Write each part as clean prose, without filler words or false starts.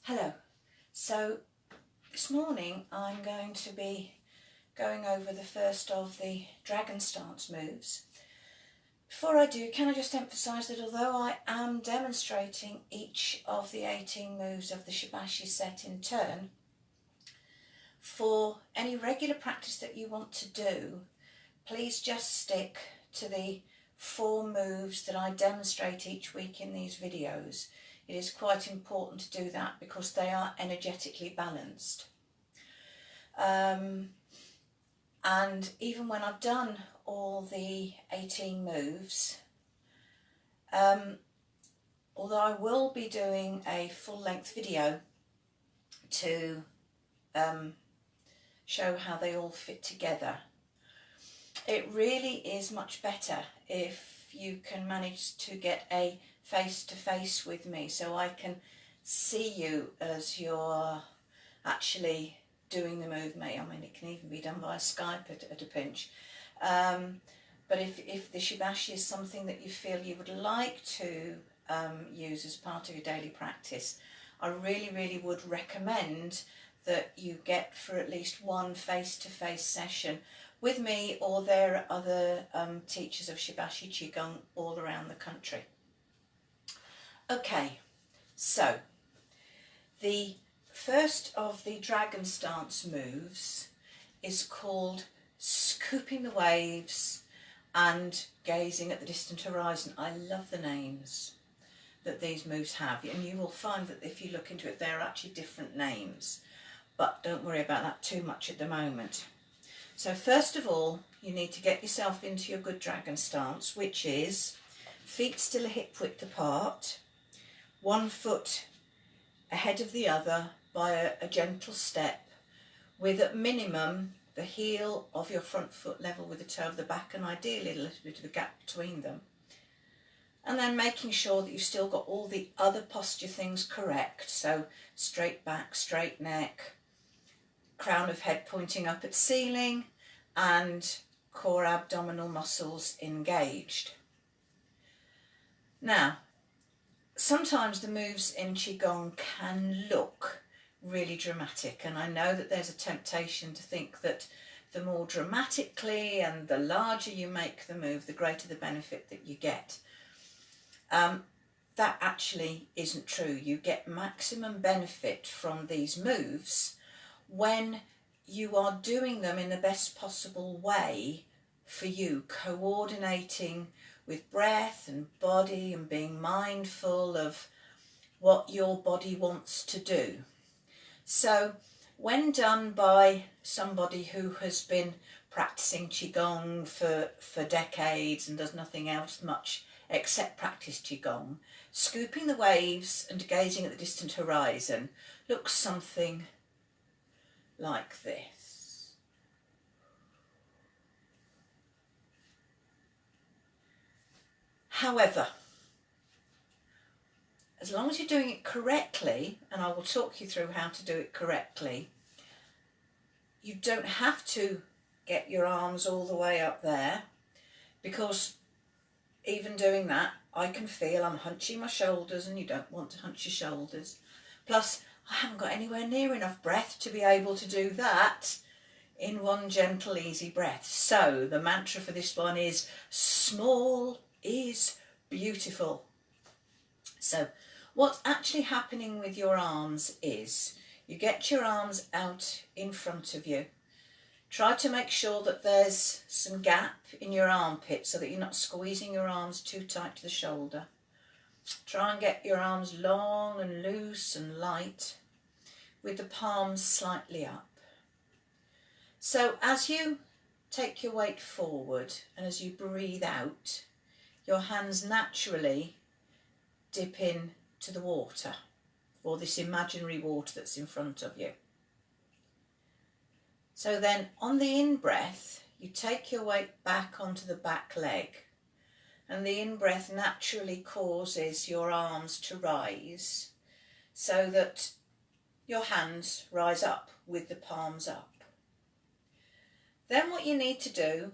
Hello. So this morning I'm going to be going over the first of the dragon stance moves. Before I do, can I just emphasise that although I am demonstrating each of the 18 moves of the Shibashi set in turn, for any regular practice that you want to do, please just stick to the 4 moves that I demonstrate each week in these videos. It is quite important to do that because they are energetically balanced. And even when I've done all the 18 moves, although I will be doing a full-length video to show how they all fit together, it really is much better if you can manage to get a face-to-face with me so I can see you as you're actually doing the move. I mean, it can even be done via Skype at a pinch. But if the Shibashi is something that you feel you would like to use as part of your daily practice, I really would recommend that you get for at least one face-to-face session with me, or there are other teachers of Shibashi qigong all around the country. Okay, so the first of the dragon stance moves is called scooping the waves and gazing at the distant horizon. I love the names that these moves have, and you will find that if you look into it, they're actually different names, but don't worry about that too much at the moment. So first of all, you need to get yourself into your good dragon stance, which is feet still a hip width apart, one foot ahead of the other by a gentle step, with at minimum the heel of your front foot level with the toe of the back, and ideally a little bit of a gap between them. And then making sure that you've still got all the other posture things correct, so straight back, straight neck, crown of head pointing up at ceiling, and core abdominal muscles engaged. Now, sometimes the moves in qigong can look really dramatic, and I know that there's a temptation to think that the more dramatically and the larger you make the move, the greater the benefit that you get. That actually isn't true. You get maximum benefit from these moves when you are doing them in the best possible way for you, coordinating with breath and body and being mindful of what your body wants to do. So when done by somebody who has been practicing qigong for decades and does nothing else much except practice qigong, scooping the waves and gazing at the distant horizon looks something like this. However, as long as you're doing it correctly, and I will talk you through how to do it correctly, you don't have to get your arms all the way up there, because even doing that, I can feel I'm hunching my shoulders, and you don't want to hunch your shoulders. Plus, I haven't got anywhere near enough breath to be able to do that in one gentle, easy breath. So the mantra for this one is small is beautiful. So what's actually happening with your arms is you get your arms out in front of you. Try to make sure that there's some gap in your armpit so that you're not squeezing your arms too tight to the shoulder. Try and get your arms long and loose and light, with the palms slightly up. So as you take your weight forward and as you breathe out, your hands naturally dip in to the water, or this imaginary water that's in front of you. So then on the in-breath, you take your weight back onto the back leg, and the in-breath naturally causes your arms to rise so that your hands rise up with the palms up. Then what you need to do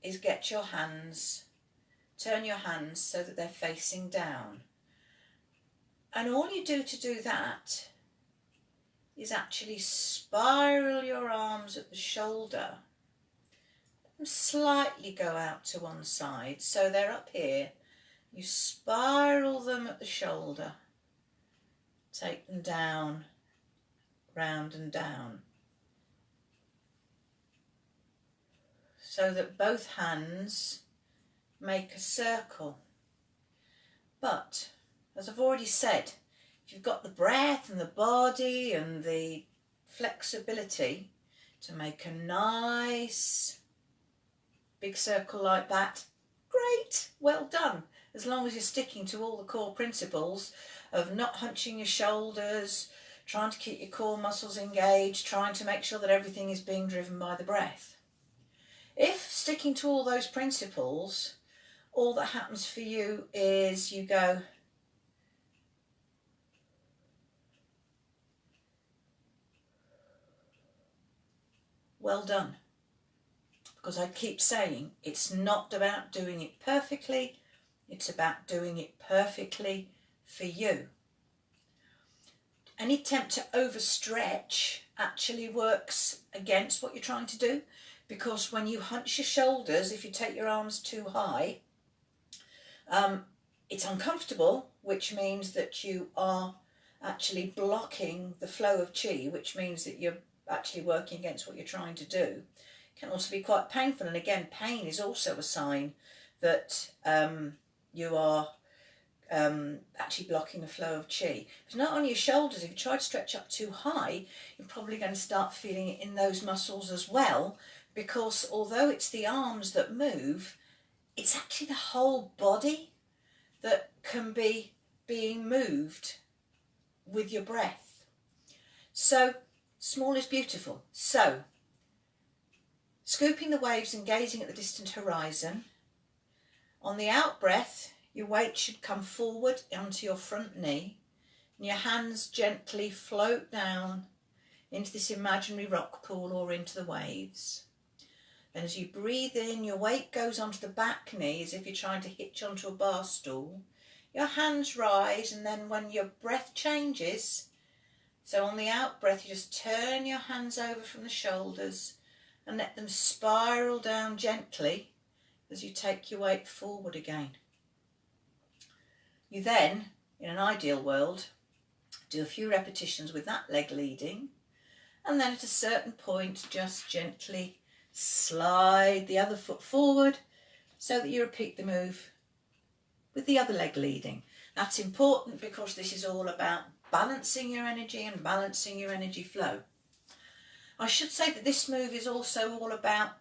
is get your hands, turn your hands so that they're facing down. And all you do to do that is actually spiral your arms at the shoulder and slightly go out to one side so they're up here. You spiral them at the shoulder, take them down, round and down, so that both hands make a circle. But as I've already said, if you've got the breath and the body and the flexibility to make a nice big circle like that, great, well done. As long as you're sticking to all the core principles of not hunching your shoulders, trying to keep your core muscles engaged, trying to make sure that everything is being driven by the breath. If sticking to all those principles, all that happens for you is you go well done. Because I keep saying it's not about doing it perfectly, it's about doing it perfectly for you. Any attempt to overstretch actually works against what you're trying to do, because when you hunch your shoulders, if you take your arms too high, it's uncomfortable, which means that you are actually blocking the flow of qi, which means that you're actually working against what you're trying to do. It can also be quite painful, and again, pain is also a sign that you are actually blocking the flow of qi. It's not only your shoulders. If you try to stretch up too high, you're probably going to start feeling it in those muscles as well, because although it's the arms that move, it's actually the whole body that can be being moved with your breath. So small is beautiful. So scooping the waves and gazing at the distant horizon. On the out breath, your weight should come forward onto your front knee and your hands gently float down into this imaginary rock pool or into the waves. And as you breathe in, your weight goes onto the back knee as if you're trying to hitch onto a bar stool. Your hands rise, and then when your breath changes, so on the out breath, you just turn your hands over from the shoulders and let them spiral down gently as you take your weight forward again. You then, in an ideal world, do a few repetitions with that leg leading, and then at a certain point just gently slide the other foot forward so that you repeat the move with the other leg leading. That's important because this is all about balancing your energy and balancing your energy flow. I should say that this move is also all about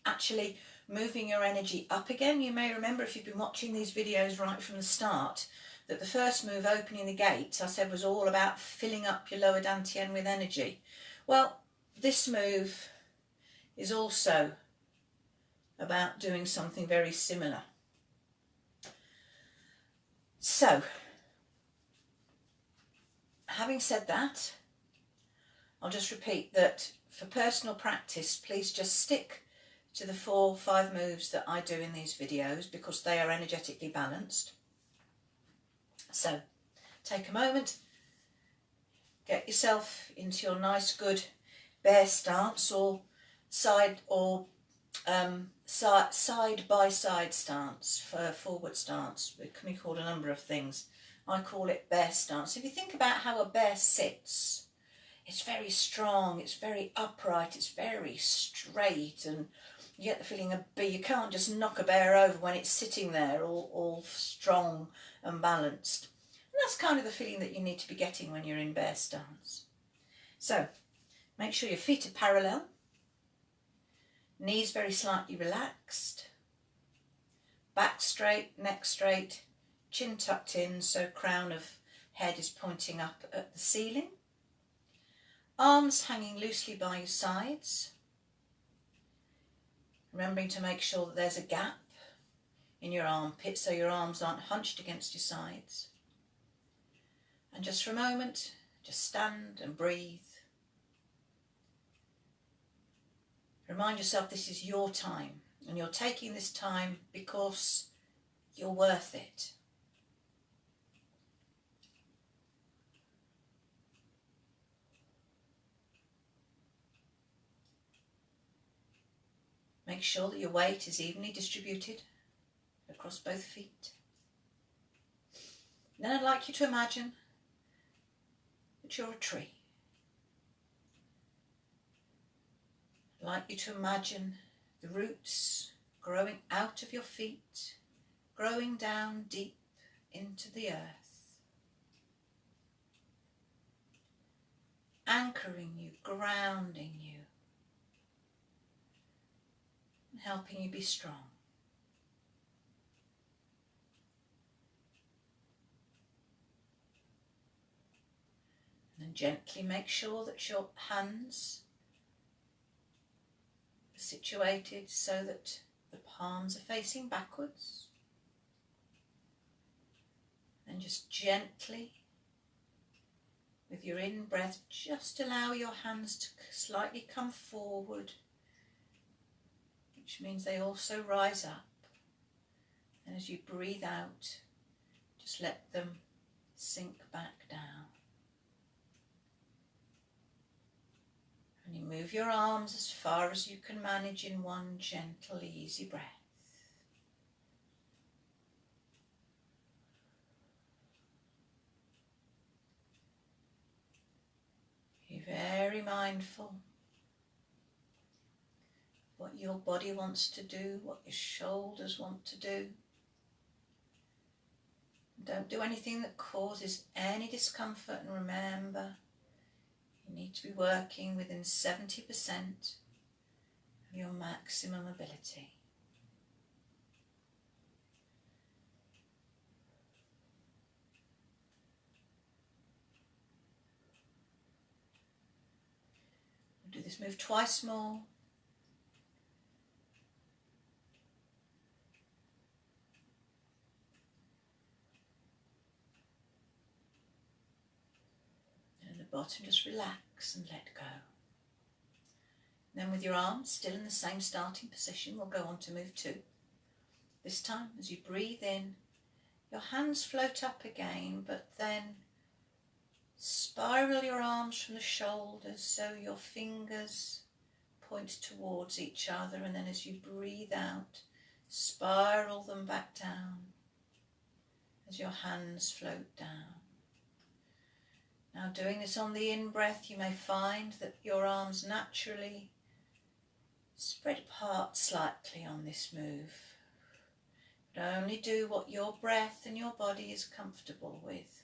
actually moving your energy up again. You may remember, if you've been watching these videos right from the start, that the first move, opening the gates, I said was all about filling up your lower dantian with energy. Well, this move is also about doing something very similar. So, having said that, I'll just repeat that for personal practice, please just stick to the 4 or 5 moves that I do in these videos because they are energetically balanced. So, take a moment, get yourself into your nice good bear stance or side by side stance, for forward stance. It can be called a number of things. I call it bear stance. If you think about how a bear sits, it's very strong, it's very upright, it's very straight, and you get the feeling you can't just knock a bear over when it's sitting there all strong and balanced. And that's kind of the feeling that you need to be getting when you're in bear stance. So, make sure your feet are parallel, knees very slightly relaxed, back straight, neck straight, chin tucked in so crown of head is pointing up at the ceiling. Arms hanging loosely by your sides, remembering to make sure that there's a gap in your armpit so your arms aren't hunched against your sides. And just for a moment, just stand and breathe. Remind yourself this is your time, and you're taking this time because you're worth it. Make sure that your weight is evenly distributed across both feet. Then I'd like you to imagine that you're a tree. I'd like you to imagine the roots growing out of your feet, growing down deep into the earth, anchoring you, grounding you, and helping you be strong. And then gently make sure that your hands are situated so that the palms are facing backwards. And just gently, with your in-breath, just allow your hands to slightly come forward, which means they also rise up. And as you breathe out, just let them sink back down. And you move your arms as far as you can manage in one gentle, easy breath. Be very mindful of what your body wants to do, what your shoulders want to do. Don't do anything that causes any discomfort, and remember, you need to be working within 70% of your maximum ability. We'll do this move twice more. Bottom, just relax and let go. Then with your arms still in the same starting position, we'll go on to move 2. This time, as you breathe in, your hands float up again, but then spiral your arms from the shoulders so your fingers point towards each other, and then as you breathe out, spiral them back down as your hands float down. Now, doing this on the in-breath, you may find that your arms naturally spread apart slightly on this move. But only do what your breath and your body is comfortable with.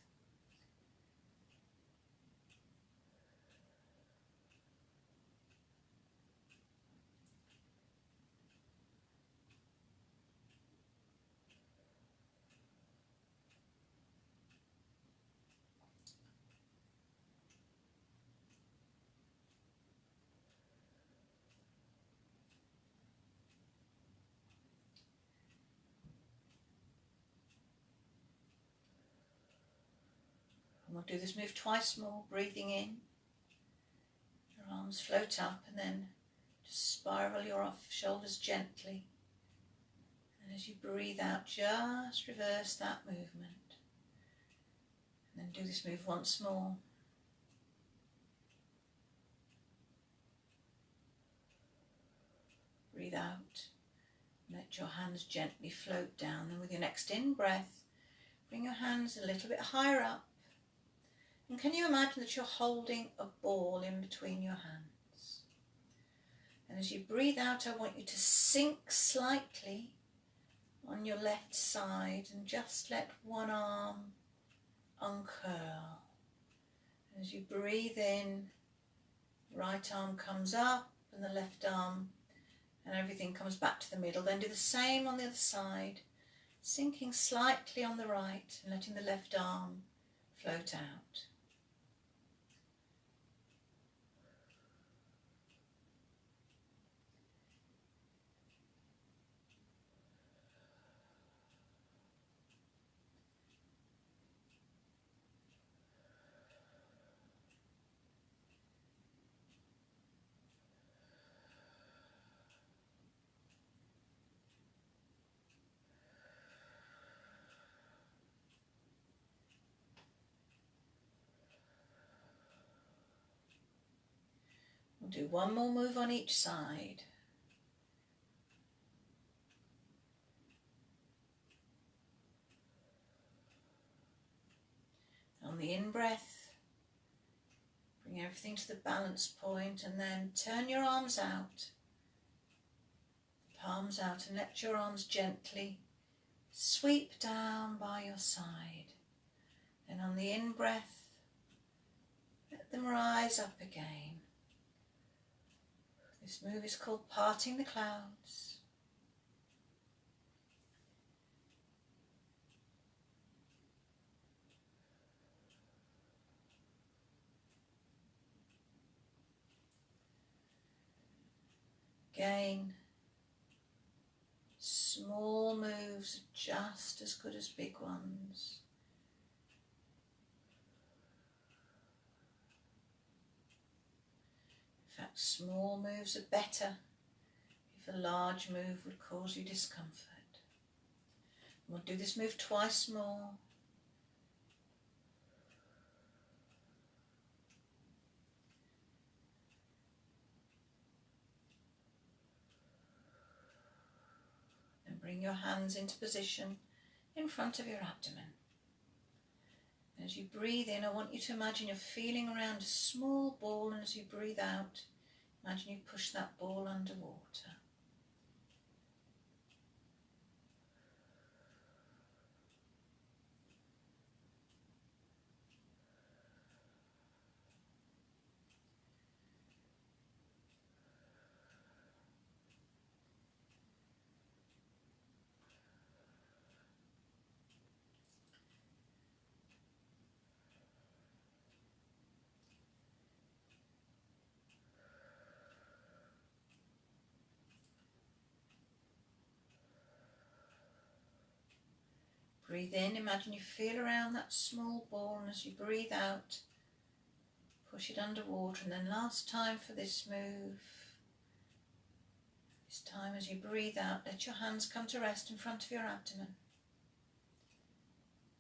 And we'll do this move twice more, breathing in. Your arms float up, and then just spiral your shoulders gently. And as you breathe out, just reverse that movement. And then do this move once more. Breathe out. Let your hands gently float down. And with your next in-breath, bring your hands a little bit higher up. And can you imagine that you're holding a ball in between your hands? And as you breathe out, I want you to sink slightly on your left side and just let one arm uncurl. As you breathe in, right arm comes up and the left arm, and everything comes back to the middle. Then do the same on the other side, sinking slightly on the right and letting the left arm float out. We'll do one more move on each side. the in-breath, bring everything to the balance point, and then turn your arms out, palms out, and let your arms gently sweep down by your side. And on the in-breath, let them rise up again. This move is called parting the clouds. Again, small moves are just as good as big ones. In fact, small moves are better if a large move would cause you discomfort. We'll do this move twice more. And bring your hands into position in front of your abdomen. As you breathe in, I want you to imagine you're feeling around a small ball, and as you breathe out, imagine you push that ball underwater. Breathe in, imagine you feel around that small ball, and as you breathe out, push it underwater. And then last time for this move, this time as you breathe out, let your hands come to rest in front of your abdomen.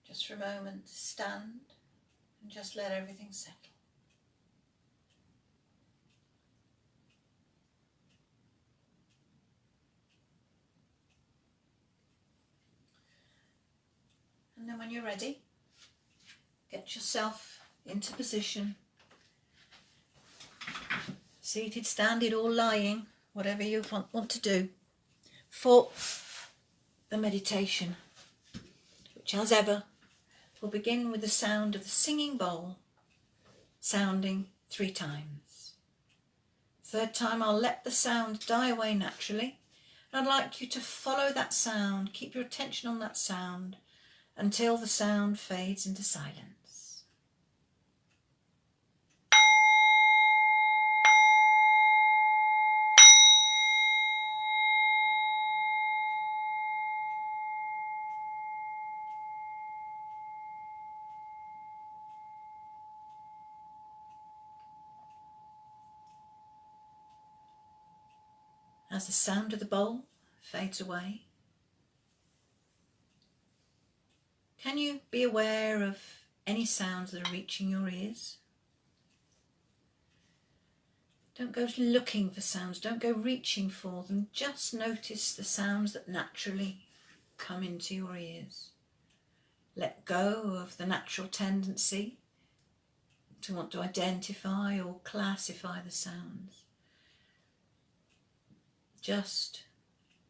Just for a moment, stand and just let everything settle. And then when you're ready, get yourself into position. Seated, standing or lying, whatever you want to do for the meditation, which as ever will begin with the sound of the singing bowl sounding 3 times. Third time I'll let the sound die away naturally, and I'd like you to follow that sound, keep your attention on that sound until the sound fades into silence. As the sound of the bowl fades away, can you be aware of any sounds that are reaching your ears? Don't go looking for sounds, don't go reaching for them, just notice the sounds that naturally come into your ears. Let go of the natural tendency to want to identify or classify the sounds. Just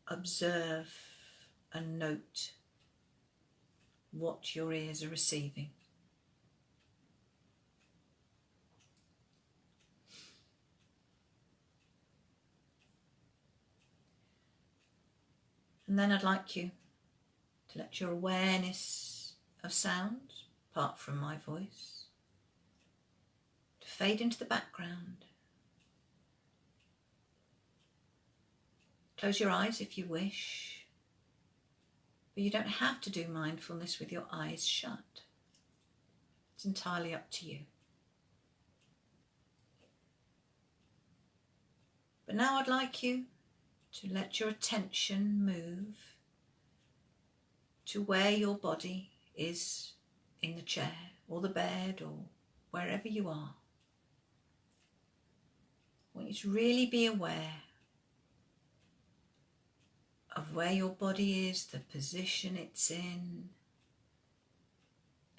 observe and note what your ears are receiving. And then I'd like you to let your awareness of sound, apart from my voice, to fade into the background. Close your eyes if you wish, but you don't have to do mindfulness with your eyes shut. It's entirely up to you. But now I'd like you to let your attention move to where your body is in the chair or the bed or wherever you are. I want you to really be aware of where your body is, the position it's in,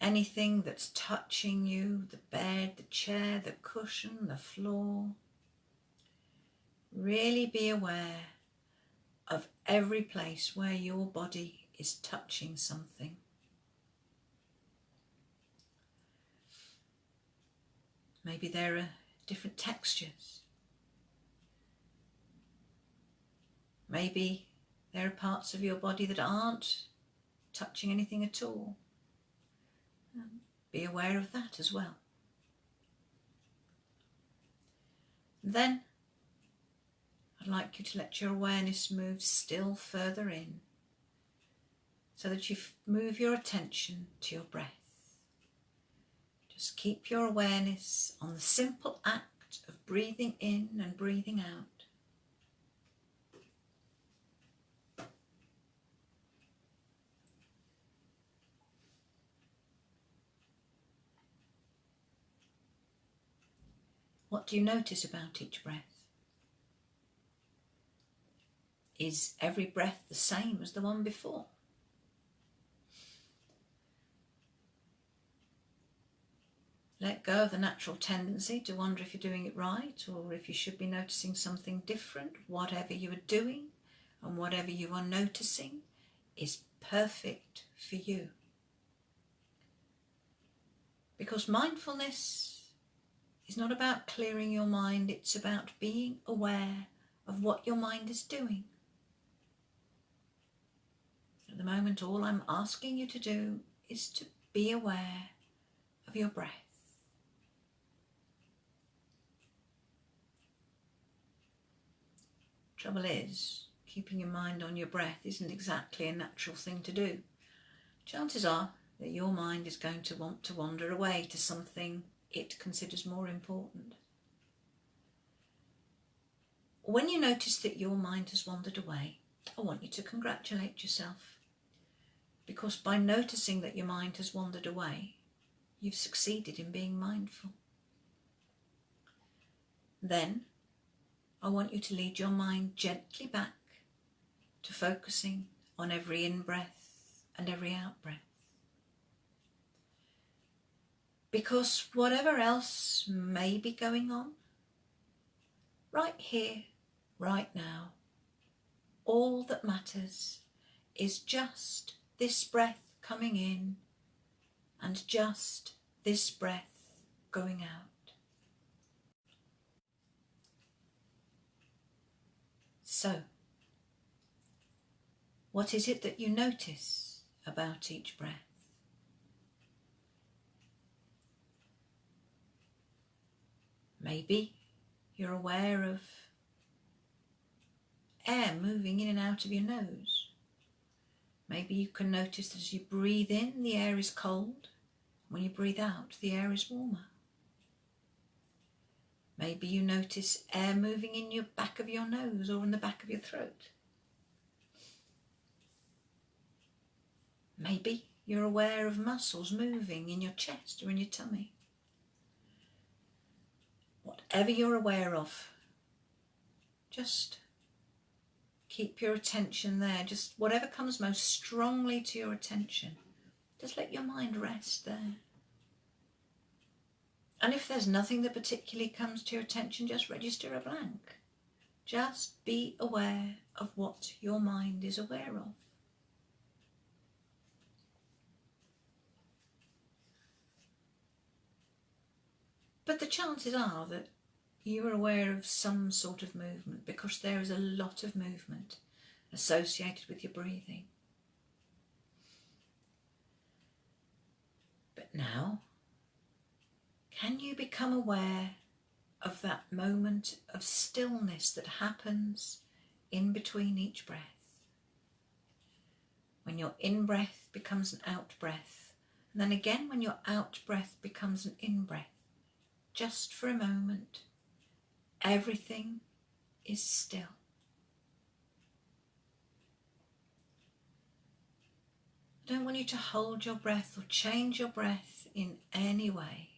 anything that's touching you, the bed, the chair, the cushion, the floor. Really be aware of every place where your body is touching something. Maybe there are different textures. Maybe there are parts of your body that aren't touching anything at all. Be aware of that as well. Then I'd like you to let your awareness move still further in so that you move your attention to your breath. Just keep your awareness on the simple act of breathing in and breathing out. What do you notice about each breath? Is every breath the same as the one before? Let go of the natural tendency to wonder if you're doing it right or if you should be noticing something different. Whatever you are doing and whatever you are noticing is perfect for you. Because mindfulness is not about clearing your mind, it's about being aware of what your mind is doing. At the moment, all I'm asking you to do is to be aware of your breath. Trouble is, keeping your mind on your breath isn't exactly a natural thing to do. Chances are that your mind is going to want to wander away to something it considers more important. When you notice that your mind has wandered away, I want you to congratulate yourself, because by noticing that your mind has wandered away, you've succeeded in being mindful. Then I want you to lead your mind gently back to focusing on every in-breath and every out-breath. Because whatever else may be going on, right here, right now, all that matters is just this breath coming in and just this breath going out. So, what is it that you notice about each breath? Maybe you're aware of air moving in and out of your nose. Maybe you can notice that as you breathe in, the air is cold. When you breathe out, the air is warmer. Maybe you notice air moving in your back of your nose or in the back of your throat. Maybe you're aware of muscles moving in your chest or in your tummy. Whatever you're aware of, just keep your attention there. Just whatever comes most strongly to your attention, just let your mind rest there. And if there's nothing that particularly comes to your attention, just register a blank. Just be aware of what your mind is aware of. But the chances are that you are aware of some sort of movement, because there is a lot of movement associated with your breathing. But now, can you become aware of that moment of stillness that happens in between each breath? When your in-breath becomes an out-breath, and then again when your out-breath becomes an in-breath, just for a moment, everything is still. I don't want you to hold your breath or change your breath in any way.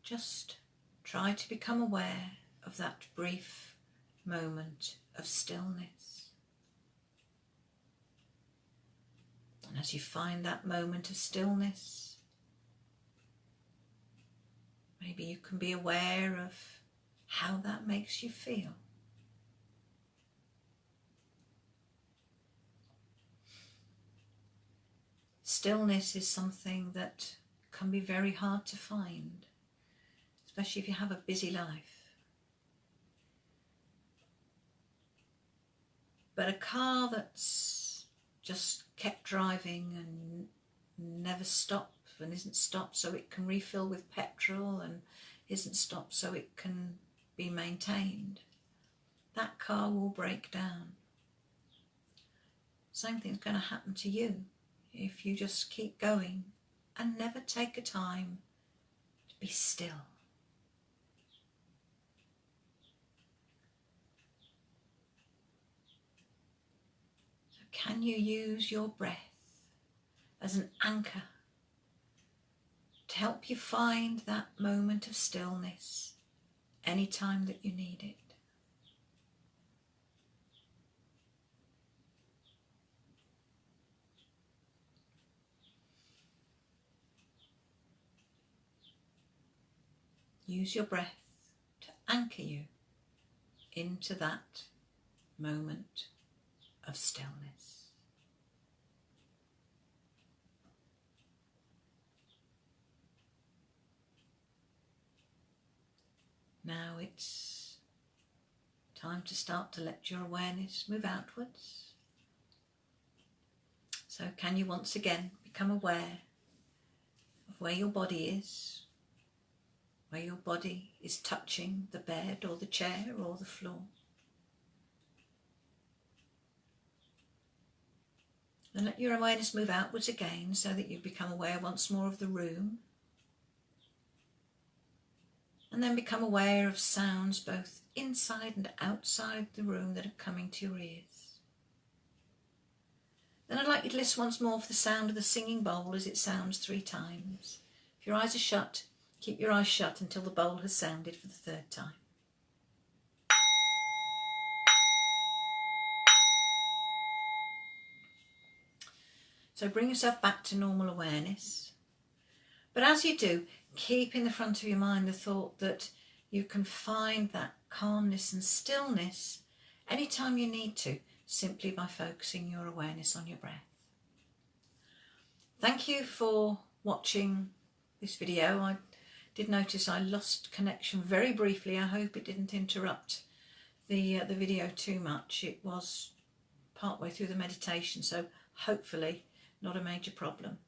Just try to become aware of that brief moment of stillness. And as you find that moment of stillness, maybe you can be aware of how that makes you feel. Stillness is something that can be very hard to find, especially if you have a busy life. But a car that's just kept driving and never stopped and isn't stopped so it can refill with petrol and isn't stopped so it can be maintained, that car will break down. Same thing's going to happen to you if you just keep going and never take a time to be still. So can you use your breath as an anchor to help you find that moment of stillness anytime that you need it? Use your breath to anchor you into that moment of stillness. Now it's time to start to let your awareness move outwards. So can you once again become aware of where your body is, where your body is touching the bed or the chair or the floor. And let your awareness move outwards again so that you become aware once more of the room. And then become aware of sounds both inside and outside the room that are coming to your ears. Then I'd like you to listen once more for the sound of the singing bowl as it sounds 3 times. If your eyes are shut, keep your eyes shut until the bowl has sounded for the 3rd time. So bring yourself back to normal awareness. But as you do, keep in the front of your mind the thought that you can find that calmness and stillness anytime you need to, simply by focusing your awareness on your breath. Thank you for watching this video. I did notice I lost connection very briefly. I hope it didn't interrupt the video too much. It was partway through the meditation, so hopefully not a major problem.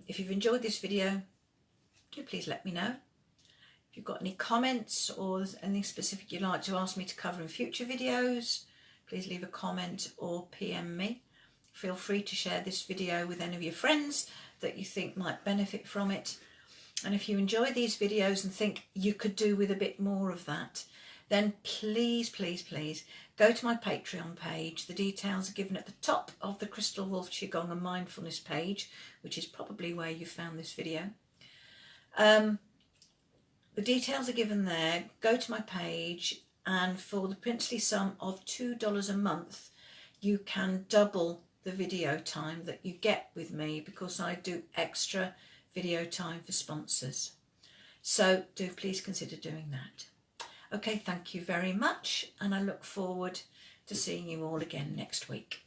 If you've enjoyed this video, do please let me know. If you've got any comments or there's anything specific you'd like to ask me to cover in future videos, please leave a comment or PM me. Feel free to share this video with any of your friends that you think might benefit from it. And if you enjoy these videos and think you could do with a bit more of that, then please, please, please go to my Patreon page. The details are given at the top of the Crystal Wolf Qigong and Mindfulness page, which is probably where you found this video. The details are given there. Go to my page, and for the princely sum of $2 a month, you can double the video time that you get with me, because I do extra video time for sponsors. So do please consider doing that. Okay, thank you very much, and I look forward to seeing you all again next week.